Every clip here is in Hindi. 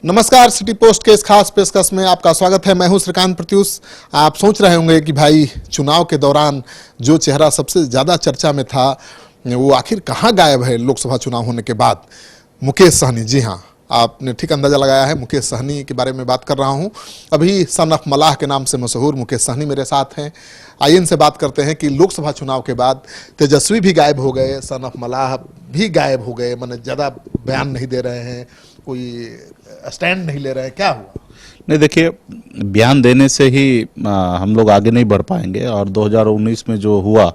नमस्कार, सिटी पोस्ट के इस खास पेशकश में आपका स्वागत है। मैं हूं श्रीकांत प्रत्युष। आप सोच रहे होंगे कि भाई चुनाव के दौरान जो चेहरा सबसे ज़्यादा चर्चा में था वो आखिर कहां गायब है लोकसभा चुनाव होने के बाद। मुकेश सहनी, जी हां, आपने ठीक अंदाजा लगाया है। मुकेश सहनी के बारे में बात कर रहा हूं। अभी सन ऑफ मलाह के नाम से मशहूर मुकेश सहनी मेरे साथ हैं। आइए इनसे बात करते हैं कि लोकसभा चुनाव के बाद तेजस्वी भी गायब हो गए, सन ऑफ मलाह भी गायब हो गए, मैंने ज़्यादा बयान नहीं दे रहे हैं, कोई स्टैंड नहीं ले रहे हैं, क्या हुआ? नहीं, देखिए, बयान देने से ही हम लोग आगे नहीं बढ़ पाएंगे। और 2019 में जो हुआ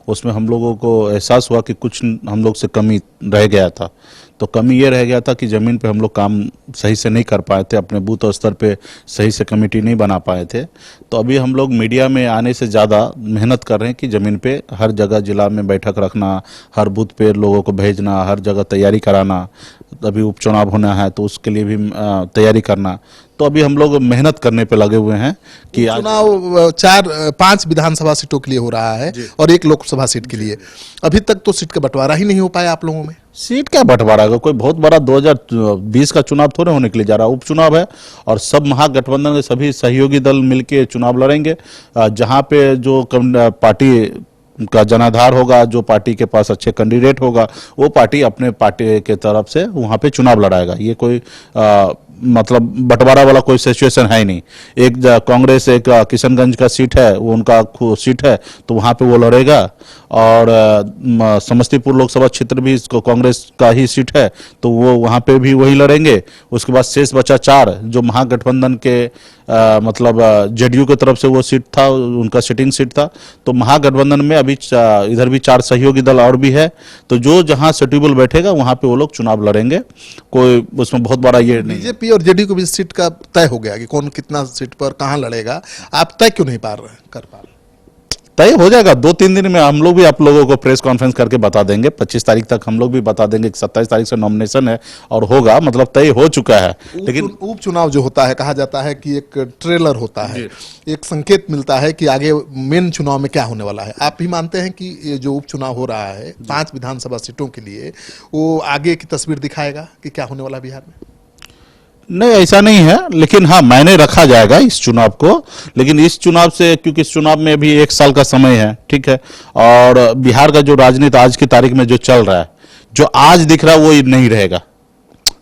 उसमें हम लोगों को एहसास हुआ कि कुछ हम लोग से कमी रह गया था। तो कमी ये रह गया था कि ज़मीन पे हम लोग काम सही से नहीं कर पाए थे, अपने बूथ स्तर पे सही से कमेटी नहीं बना पाए थे। तो अभी हम लोग मीडिया में आने से ज़्यादा मेहनत कर रहे हैं कि ज़मीन पे हर जगह जिला में बैठक रखना, हर बूथ पे लोगों को भेजना, हर जगह तैयारी कराना। अभी उपचुनाव होना है तो उसके लिए भी तैयारी करना। तो अभी हम लोग मेहनत करने पे लगे हुए हैं कि चुनाव 5 विधानसभा सीटों के लिए हो रहा है और 1 लोकसभा सीट के लिए। अभी तक तो सीट का बंटवारा ही नहीं हो पाया आप लोगों में। सीट क्या बंटवारा होगा? कोई बहुत बड़ा 2020 का चुनाव थोड़े होने के लिए जा रहा है, उपचुनाव है। और सब महागठबंधन के सभी सहयोगी दल मिलके चुनाव लड़ेंगे। जहां पे जो पार्टी का जनाधार होगा, जो पार्टी के पास अच्छे कैंडिडेट होगा, वो पार्टी अपने पार्टी के तरफ से वहां पे चुनाव लड़ाएगा। ये कोई मतलब बंटवारा वाला कोई सिचुएशन है ही नहीं। एक कांग्रेस, एक किशनगंज का सीट है, वो उनका सीट है, तो वहां पे वो लड़ेगा। और समस्तीपुर लोकसभा क्षेत्र भी इसको कांग्रेस का ही सीट है, तो वो वहां पे भी वही लड़ेंगे। उसके बाद शेष बचा 4 जो महागठबंधन के मतलब जेडीयू की तरफ से वो सीट था, उनका सिटिंग सीट था। तो महागठबंधन में अभी इधर भी 4 सहयोगी दल और भी है। तो जो जहां सुटेबल बैठेगा वहां पे वो लोग चुनाव लड़ेंगे। कोई उसमें बहुत बड़ा ये नहीं। बीजेपी और जेडीयू के बीच सीट का तय हो गया कि कौन कितना सीट पर कहां लड़ेगा। आप तय क्यों नहीं कर पा रहे? तय हो जाएगा 2-3 दिन में। हम लोग भी आप लोगों को प्रेस कॉन्फ्रेंस करके बता देंगे। 25 तारीख तक हम लोग भी बता देंगे कि 27 तारीख से नॉमिनेशन है और होगा, मतलब तय हो चुका है। लेकिन उपचुनाव जो होता है, कहा जाता है कि एक ट्रेलर होता है, एक संकेत मिलता है कि आगे मेन चुनाव में क्या होने वाला है। आप भी मानते हैं कि ये जो उपचुनाव हो रहा है 5 विधानसभा सीटों के लिए, वो आगे की तस्वीर दिखाएगा कि क्या होने वाला है बिहार में? नहीं, ऐसा नहीं है, लेकिन हाँ, मायने रखा जाएगा इस चुनाव को। लेकिन इस चुनाव से, क्योंकि इस चुनाव में अभी 1 साल का समय है, ठीक है। और बिहार का जो राजनीति आज की तारीख में जो चल रहा है, जो आज दिख रहा है वो नहीं रहेगा।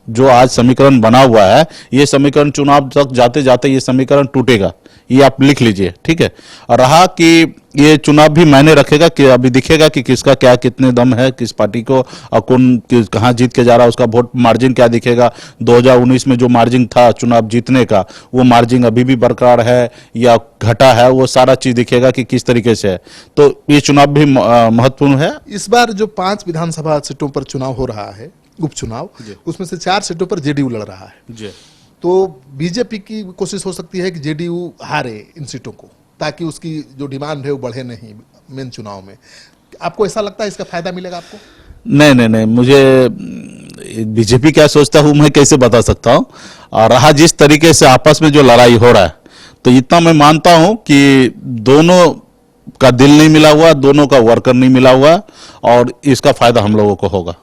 जो आज समीकरण बना हुआ है, ये समीकरण चुनाव तक जाते जाते ये समीकरण टूटेगा। ये आप लिख लीजिए, ठीक है। और रहा कि ये चुनाव भी मायने रखेगा कि अभी दिखेगा कि किसका क्या कितने दम है, किस पार्टी को और कौन कहाँ जीत के जा रहा है, उसका वोट मार्जिन क्या दिखेगा। 2019 में जो मार्जिन था चुनाव जीतने का, वो मार्जिन अभी भी बरकरार है या घटा है, वो सारा चीज दिखेगा कि किस तरीके से है। तो ये चुनाव भी महत्वपूर्ण है। इस बार जो 5 विधानसभा सीटों पर चुनाव हो रहा है, उपचुनाव, उसमें से 4 सीटों पर जेडीयू लड़ रहा है जी। तो बीजेपी की कोशिश हो सकती है कि जेडीयू हारे इन सीटों को, ताकि उसकी जो डिमांड है वो बढ़े नहीं मेन चुनाव में। आपको ऐसा लगता है इसका फायदा मिलेगा आपको? नहीं, मुझे बीजेपी क्या सोचता हूँ मैं कैसे बता सकता हूँ। और रहा जिस तरीके से आपस में जो लड़ाई हो रहा है, तो इतना मैं मानता हूँ कि दोनों का दिल नहीं मिला हुआ, दोनों का वर्कर नहीं मिला हुआ, और इसका फायदा हम लोगों को होगा।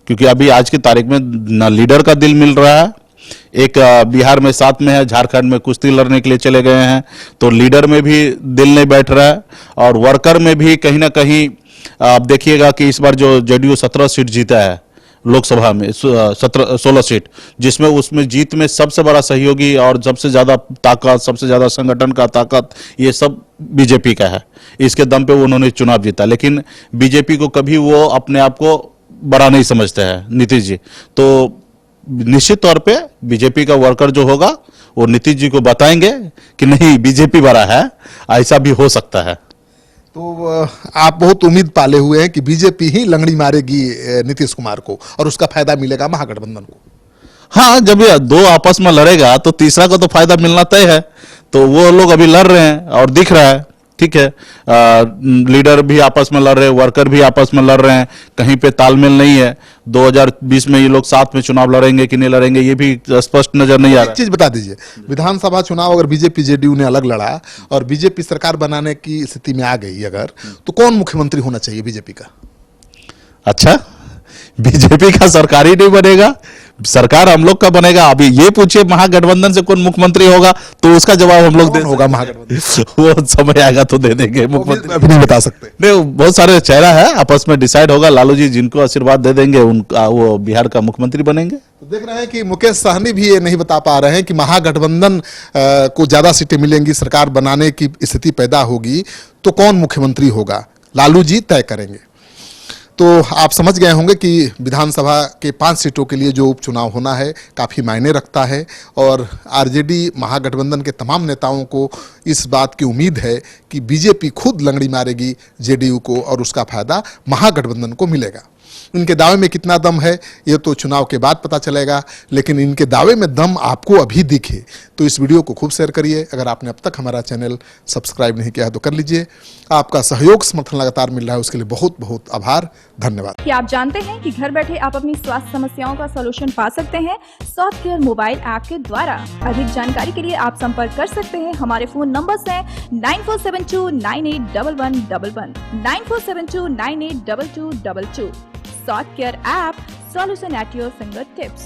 क्योंकि अभी आज की तारीख में न लीडर का दिल मिल रहा है, एक बिहार में साथ में है, झारखंड में कुश्ती लड़ने के लिए चले गए हैं, तो लीडर में भी दिल नहीं बैठ रहा है। और वर्कर में भी कहीं ना कहीं आप देखिएगा कि इस बार जो जेडीयू 17 सीट जीता है लोकसभा में, 16 सीट, जिसमें उसमें जीत में सबसे बड़ा सहयोगी और सबसे ज्यादा ताकत, सबसे ज्यादा संगठन का ताकत, ये सब बीजेपी का है। इसके दम पे उन्होंने चुनाव जीता। लेकिन बीजेपी को कभी वो अपने आप को बड़ा नहीं समझते हैं नीतीश जी। तो निश्चित तौर पे बीजेपी का वर्कर जो होगा वो नीतीश जी को बताएंगे कि नहीं, बीजेपी बड़ा है, ऐसा भी हो सकता है। तो आप बहुत उम्मीद पाले हुए हैं कि बीजेपी ही लंगड़ी मारेगी नीतीश कुमार को और उसका फायदा मिलेगा महागठबंधन को। हाँ, जब ये 2 आपस में लड़ेगा तो तीसरा को तो फायदा मिलना तय है। तो वो लोग अभी लड़ रहे हैं और दिख रहा है, ठीक है। लीडर भी आपस में लड़ रहे हैं, वर्कर भी आपस में लड़ रहे हैं, कहीं पे तालमेल नहीं है। 2020 में ये लोग साथ में चुनाव लड़ेंगे कि नहीं लड़ेंगे, ये भी स्पष्ट नजर नहीं आ रहा। एक चीज बता दीजिए, विधानसभा चुनाव अगर बीजेपी जेडीयू ने अलग लड़ा और बीजेपी सरकार बनाने की स्थिति में आ गई अगर, तो कौन मुख्यमंत्री होना चाहिए बीजेपी का? अच्छा, बीजेपी का सरकार ही नहीं बनेगा, सरकार हम लोग का बनेगा। अभी ये पूछिए महागठबंधन से कौन मुख्यमंत्री होगा, तो उसका जवाब हम लोग दे होगा महागठबंधन, वो समय आएगा तो दे देंगे मुख्यमंत्री। अभी नहीं बता सकते। नहीं, बहुत सारे चेहरा है, आपस में डिसाइड होगा। लालू जी जिनको आशीर्वाद दे देंगे उनका वो बिहार का मुख्यमंत्री बनेंगे। तो देख रहे हैं कि मुकेश सहनी भी ये नहीं बता पा रहे हैं कि महागठबंधन को ज्यादा सीटें मिलेंगी, सरकार बनाने की स्थिति पैदा होगी तो कौन मुख्यमंत्री होगा, लालू जी तय करेंगे। तो आप समझ गए होंगे कि विधानसभा के 5 सीटों के लिए जो उपचुनाव होना है काफ़ी मायने रखता है और आरजेडी महागठबंधन के तमाम नेताओं को इस बात की उम्मीद है कि बीजेपी खुद लंगड़ी मारेगी जेडीयू को और उसका फायदा महागठबंधन को मिलेगा। इनके दावे में कितना दम है ये तो चुनाव के बाद पता चलेगा, लेकिन इनके दावे में दम आपको अभी दिखे तो इस वीडियो को खूब शेयर करिए। अगर आपने अब तक हमारा चैनल सब्सक्राइब नहीं किया है तो कर लीजिए। आपका सहयोग समर्थन लगातार मिल रहा है, उसके लिए बहुत बहुत आभार, धन्यवाद। क्या आप जानते हैं कि घर बैठे आप अपनी स्वास्थ्य समस्याओं का सलूशन पा सकते हैं सॉफ्ट केयर मोबाइल ऐप के द्वारा। अधिक जानकारी के लिए आप संपर्क कर सकते हैं। हमारे फोन नंबर्स हैं 9472981111, 9472982222। Soft care app, solution at your finger tips.